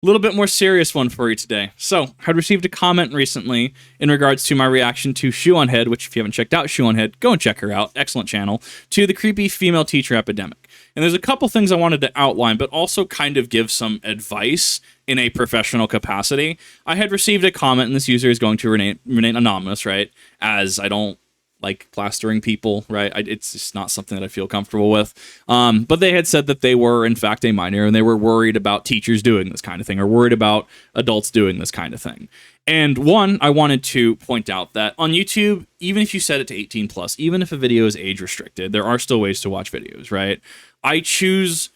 A little bit more serious one for you today. So, I had received a comment recently in regards to my reaction to Shoe on Head, which if you haven't checked out Shoe on Head, go and check her out. Excellent channel. To the creepy female teacher epidemic. And there's a couple things I wanted to outline, but also kind of give some advice in a professional capacity. I had received a comment, and this user is going to remain anonymous, right? As I don't like plastering people, right? It's just not something that I feel comfortable with. But they had said that they were, in fact, a minor, and they were worried about teachers doing this kind of thing, or worried about adults doing this kind of thing. And one, I wanted to point out that on YouTube, even if you set it to 18 plus, even if a video is age restricted, there are still ways to watch videos, right? I choose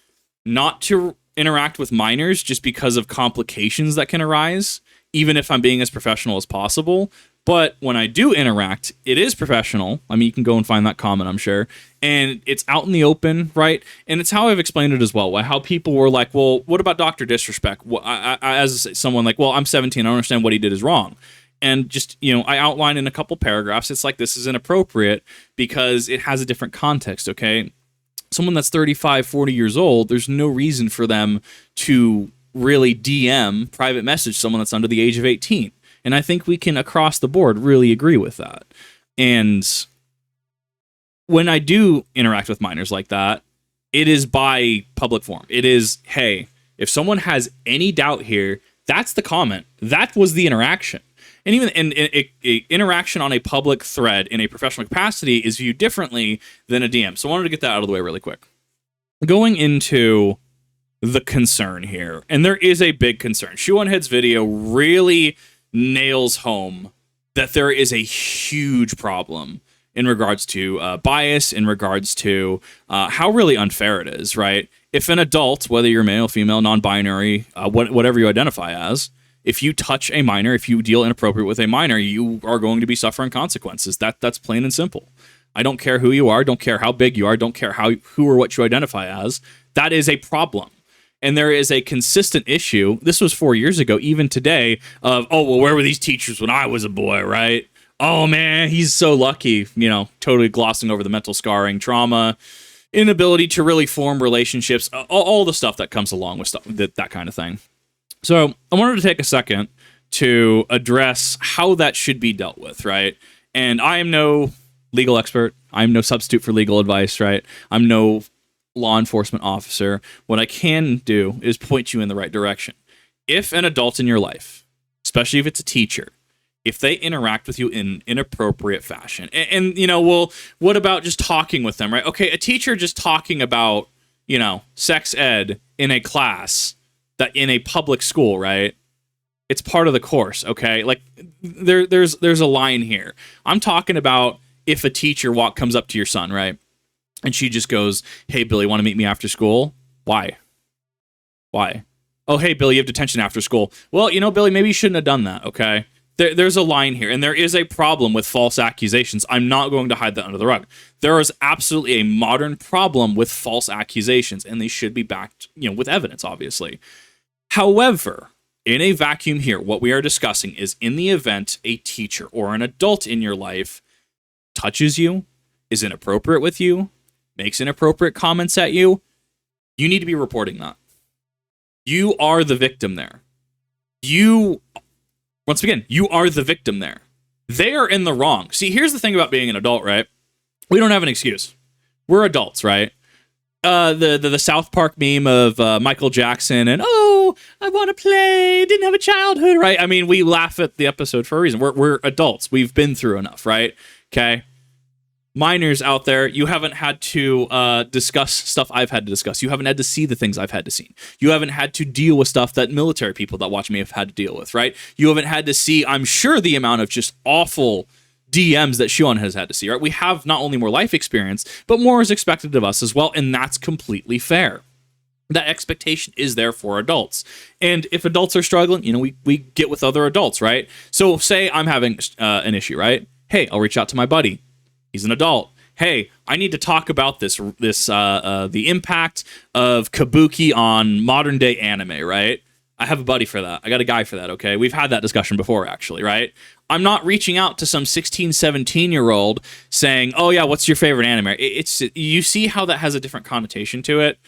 not to interact with minors just because of complications that can arise, even if I'm being as professional as possible. But when I do interact, it is professional. I mean, you can go and find that comment, I'm sure. And it's out in the open, right? And it's how I've explained it as well. How people were like, well, what about Dr. Disrespect? Well, I, as someone like, well, I'm 17. I don't understand what he did is wrong. And just, I outlined in a couple paragraphs, it's like, this is inappropriate because it has a different context, okay? Someone that's 35, 40 years old, there's no reason for them to really DM, private message someone that's under the age of 18. And I think we can, across the board, really agree with that. And when I do interact with minors like that, it is by public forum. It is, hey, if someone has any doubt here, that's the comment. That was the interaction. And even interaction on a public thread in a professional capacity is viewed differently than a DM. So I wanted to get that out of the way really quick. Going into the concern here, and there is a big concern. Shoe on Head's video really nails home that there is a huge problem in regards to bias, in regards to how really unfair it is, right? If an adult, whether you're male, female, non-binary, whatever you identify as, if you touch a minor, if you deal inappropriate with a minor, you are going to be suffering consequences. That's plain and simple. I don't care who you are, don't care how big you are, don't care who or what you identify as. That is a problem. And there is a consistent issue, this was 4 years ago, even today, of, oh, well, where were these teachers when I was a boy, right? Oh, man, he's so lucky, totally glossing over the mental scarring, trauma, inability to really form relationships, all the stuff that comes along with stuff, that kind of thing. So I wanted to take a second to address how that should be dealt with, right? And I am no legal expert. I'm no substitute for legal advice, right? I'm no law enforcement officer. What I can do is point you in the right direction. If an adult in your life, especially if it's a teacher, if they interact with you in inappropriate fashion, and well, what about just talking with them, right? Okay, a teacher just talking about, sex ed in a class that in a public school, right? It's part of the course, okay? Like there's a line here. I'm talking about if a teacher comes up to your son, right? And she just goes, hey, Billy, want to meet me after school? Why? Oh, hey, Billy, you have detention after school. Well, Billy, maybe you shouldn't have done that, okay? There's a line here, and there is a problem with false accusations. I'm not going to hide that under the rug. There is absolutely a modern problem with false accusations, and they should be backed, with evidence, obviously. However, in a vacuum here, what we are discussing is in the event a teacher or an adult in your life touches you, is inappropriate with you, makes inappropriate comments at you, you need to be reporting that. You are the victim there. Once again, you are the victim there. They are in the wrong. See, here's the thing about being an adult, right? We don't have an excuse. We're adults, right? The South Park meme of Michael Jackson and, oh, I want to play, didn't have a childhood, right? I mean, we laugh at the episode for a reason. We're adults. We've been through enough, right? Okay? Minors out there, you haven't had to discuss stuff I've had to discuss. You haven't had to see the things I've had to see. You haven't had to deal with stuff that military people that watch me have had to deal with, right? You haven't had to see, I'm sure, the amount of just awful DMs that Sean has had to see, right? We have not only more life experience, but more is expected of us as well, and that's completely fair. That expectation is there for adults. And if adults are struggling, we get with other adults, right? So say I'm having an issue, right? Hey, I'll reach out to my buddy. He's an adult. Hey, I need to talk about the impact of kabuki on modern day anime, right? I have a buddy for that. I got a guy for that, okay? We've had that discussion before, actually, right? I'm not reaching out to some 16, 17-year-old saying, oh, yeah, what's your favorite anime? You see how that has a different connotation to it?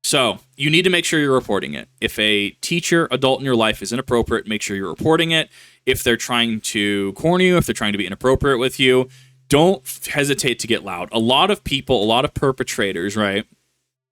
So you need to make sure you're reporting it. If a teacher, adult in your life is inappropriate, make sure you're reporting it. If they're trying to corner you, if they're trying to be inappropriate with you, don't hesitate to get loud. A lot of people, a lot of perpetrators, right?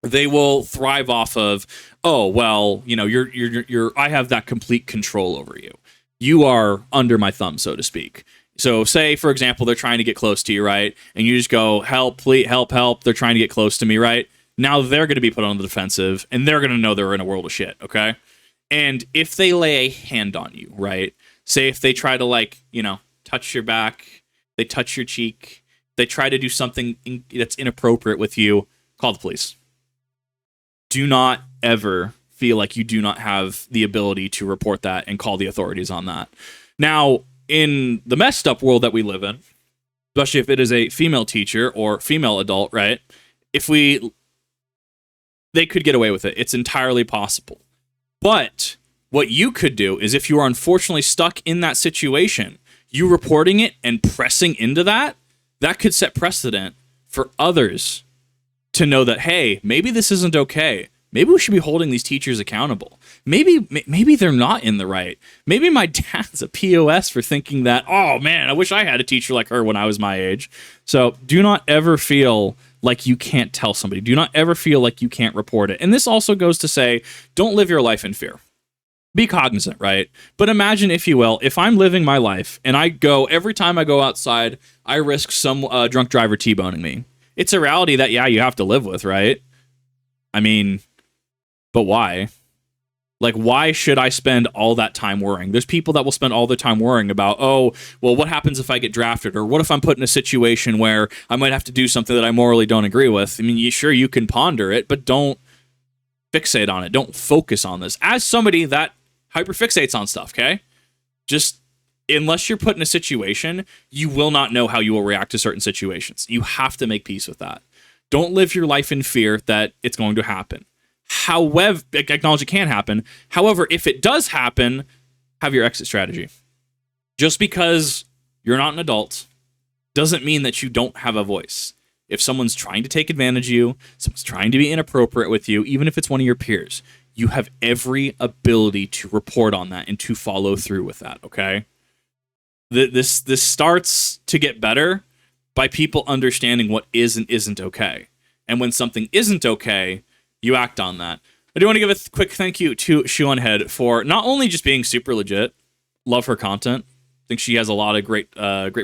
They will thrive off of, oh, well, you know, you're I have that complete control over you. You are under my thumb, so to speak. So say, for example, they're trying to get close to you, right? And you just go, help, please, help, help. They're trying to get close to me, right? Now they're going to be put on the defensive, and they're going to know they're in a world of shit, okay? And if they lay a hand on you, right? Say if they try to, like, you know, touch your back, they touch your cheek, they try to do something that's inappropriate with you, call the police. Do not ever feel like you do not have the ability to report that and call the authorities on that. Now, in the messed up world that we live in, especially if it is a female teacher or female adult, right? They could get away with it. It's entirely possible. But what you could do is, if you are unfortunately stuck in that situation, you reporting it and pressing into that could set precedent for others to know that, hey, maybe this isn't okay. Maybe we should be holding these teachers accountable. Maybe they're not in the right. Maybe my dad's a POS for thinking that, oh man, I wish I had a teacher like her when I was my age. So do not ever feel like you can't tell somebody. Do not ever feel like you can't report it. And this also goes to say, don't live your life in fear. Be cognizant, right? But imagine, if you will, if I'm living my life and every time I go outside, I risk some drunk driver T-boning me. It's a reality that, yeah, you have to live with, right? I mean, but why? Like, why should I spend all that time worrying? There's people that will spend all their time worrying about, oh, well, what happens if I get drafted? Or what if I'm put in a situation where I might have to do something that I morally don't agree with? I mean, you can ponder it, but don't fixate on it. Don't focus on this. As somebody that hyperfixates on stuff, okay? Just, unless you're put in a situation, you will not know how you will react to certain situations. You have to make peace with that. Don't live your life in fear that it's going to happen. However, acknowledge it can happen. However, if it does happen, have your exit strategy. Just because you're not an adult doesn't mean that you don't have a voice. If someone's trying to take advantage of you, someone's trying to be inappropriate with you, even if it's one of your peers, you have every ability to report on that and to follow through with that, okay? This starts to get better by people understanding what is and isn't okay. And when something isn't okay, you act on that. I do want to give a quick thank you to Shoe on Head for not only just being super legit, love her content. I think she has a lot of great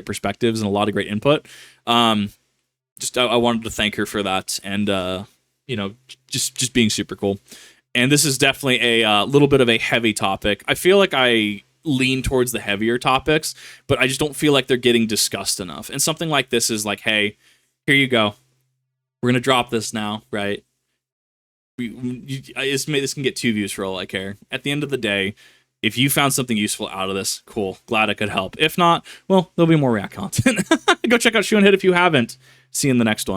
perspectives and a lot of great input. I wanted to thank her for that, and just being super cool. And this is definitely a little bit of a heavy topic. I feel like I lean towards the heavier topics, but I just don't feel like they're getting discussed enough. And something like this is like, hey, here you go. We're gonna drop this now, right? This can get 2 views for all I care. At the end of the day, if you found something useful out of this, cool. Glad I could help. If not, well, there'll be more React content. Go check out Shoe and Head if you haven't. See you in the next one.